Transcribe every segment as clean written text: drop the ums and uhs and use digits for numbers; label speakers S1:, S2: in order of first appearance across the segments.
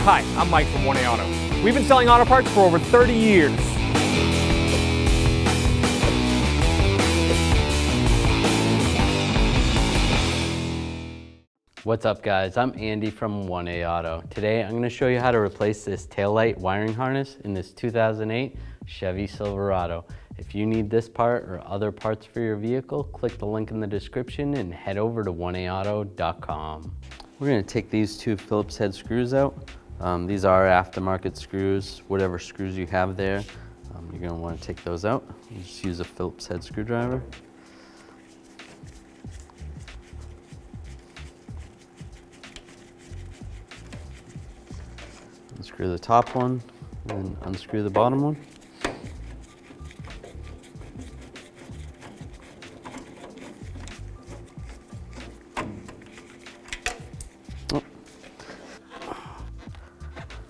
S1: Hi, I'm Mike from 1A Auto. We've been selling auto parts for over 30 years.
S2: What's up guys, I'm Andy from 1A Auto. Today I'm going to show you how to replace this taillight wiring harness in this 2008 Chevy Silverado. If you need this part or other parts for your vehicle, click the link in the description and head over to 1aauto.com. We're going to take these two Phillips head screws out. These are aftermarket screws. Whatever screws you have there, you're going to want to take those out. You just use a Phillips head screwdriver. Unscrew the top one and unscrew the bottom one.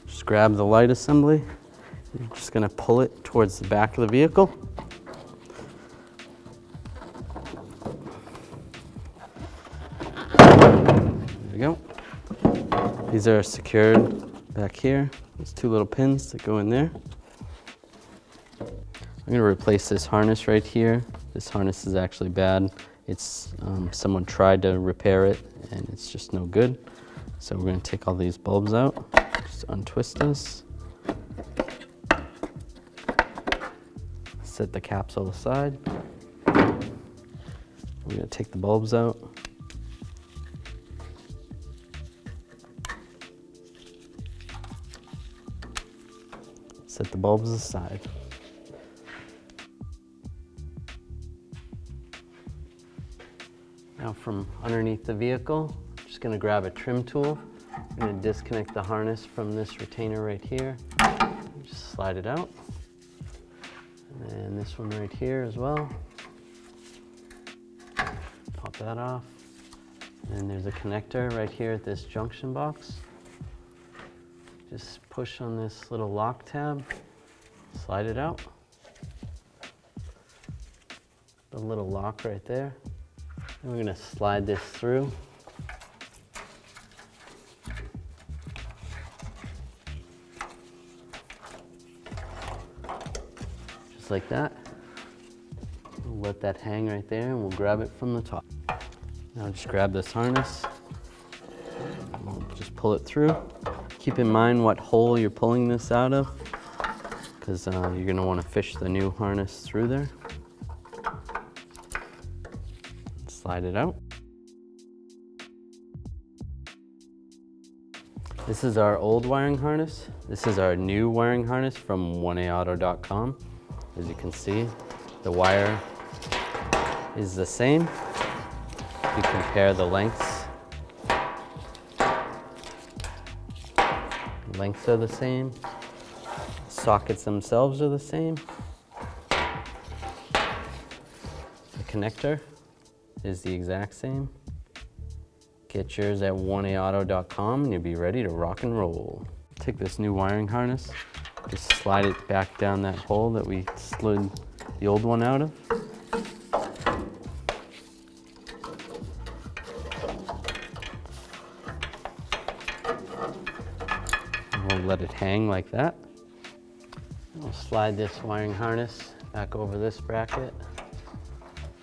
S2: Just grab the light assembly. You're just going to pull it towards the back of the vehicle. There we go. These are secured back here. There's two little pins that go in there. I'm going to replace this harness right here. This harness is actually bad. It's someone tried to repair it and it's just no good. So we're going to take all these bulbs out. Just untwist this. Set the capsule aside. We're going to take the bulbs out. Set the bulbs aside. Now from underneath the vehicle, I'm just going to grab a trim tool. I'm going to disconnect the harness from this retainer right here. Just slide it out. And this one right here as well. Pop that off. And there's a connector right here at this junction box. Just push on this little lock tab, slide it out. The little lock right there. And we're going to slide this through. Just like that. We'll let that hang right there and we'll grab it from the top. Now just grab this harness. We'll just pull it through. Keep in mind what hole you're pulling this out of, because you're going to want to fish the new harness through there. Slide it out. This is our old wiring harness. This is our new wiring harness from 1aauto.com. As you can see, the wire is the same. If you compare the lengths are the same. Sockets themselves are the same. The connector is the exact same. Get yours at 1aauto.com and you'll be ready to rock and roll. Take this new wiring harness, just slide it back down that hole that we slid the old one out of. We'll let it hang like that. We'll slide this wiring harness back over this bracket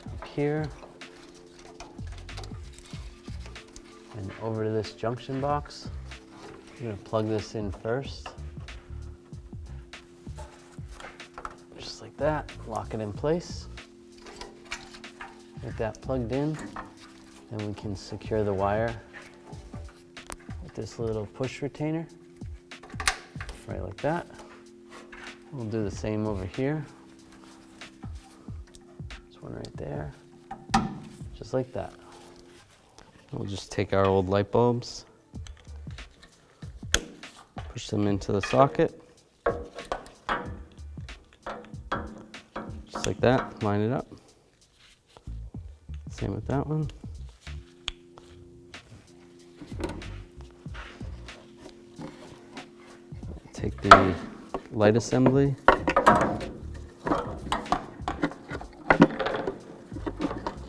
S2: up here and over to this junction box. I'm going to plug this in first. Just like that. Lock it in place. Get that plugged in. Then we can secure the wire with this little push retainer. Right like that. We'll do the same over here. This one right there. Just like that. We'll just take our old light bulbs, push them into the socket. Just like that, line it up. Same with that one. Take the light assembly.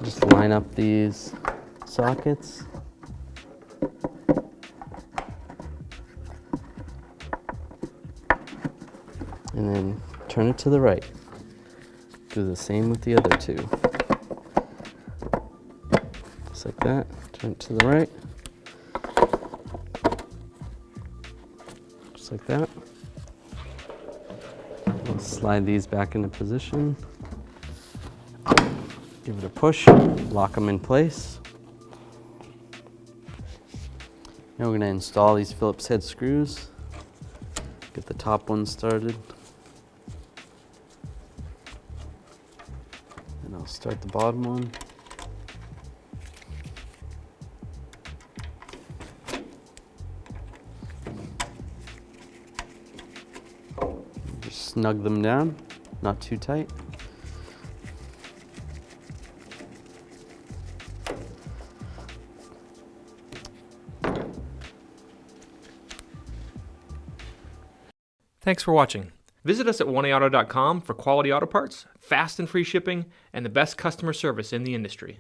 S2: Just line up these sockets. and then turn it to the right. Do the same with the other two. Just like that, turn it to the right. Just like that. We'll slide these back into position. Give it a push, lock them in place. Now we're going to install these Phillips head screws. Get the top one started. And I'll start the bottom one. Just snug them down, not too tight.
S1: Thanks for watching. Visit us at oneauto.com for quality auto parts, fast and free shipping, and the best customer service in the industry.